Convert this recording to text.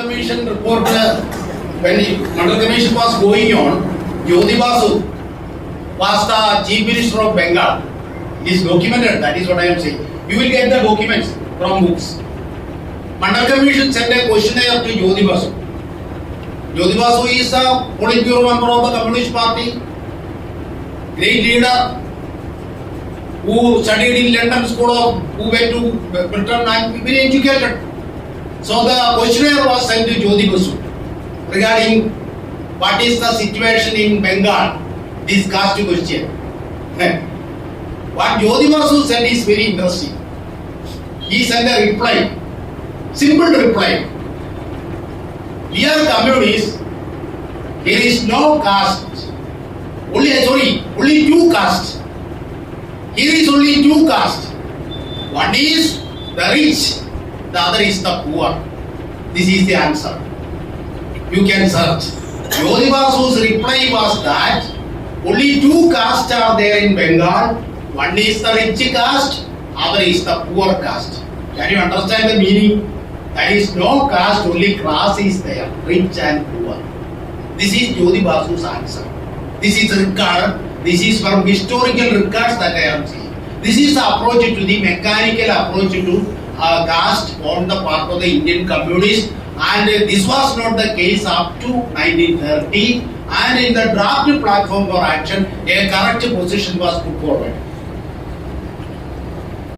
Commission report, when Mandal Commission was going on, Jyoti Basu was the Chief Minister of Bengal. It is documented, that is what I am saying. You will get the documents from books. Mandal Commission sent a questionnaire to Jyoti Basu. Jyoti Basu is a Politburo member of the Communist Party, great leader, who studied in London School of, who went to Britain and very educated. So the questionnaire was sent to Jyoti Basu regarding what is the situation in Bengal, this caste question. What Jyoti Basu said is very interesting. He sent a reply, simple reply. We are communists, there is no caste, only two castes. Here is only two castes. One is the rich, the other is the poor. This is the answer. You can search. Jyoti Basu's reply was that only two castes are there in Bengal. One is the rich caste, other is the poor caste. Can you understand the meaning? There is no caste, only class is there, rich and poor. This is Jyoti Basu's answer. This is record. This is from historical records that I am saying. This is the approach to the mechanical approach to caste on the part of the Indian communists, and this was not the case up to 1930. And in the draft platform for action, a correct position was put forward.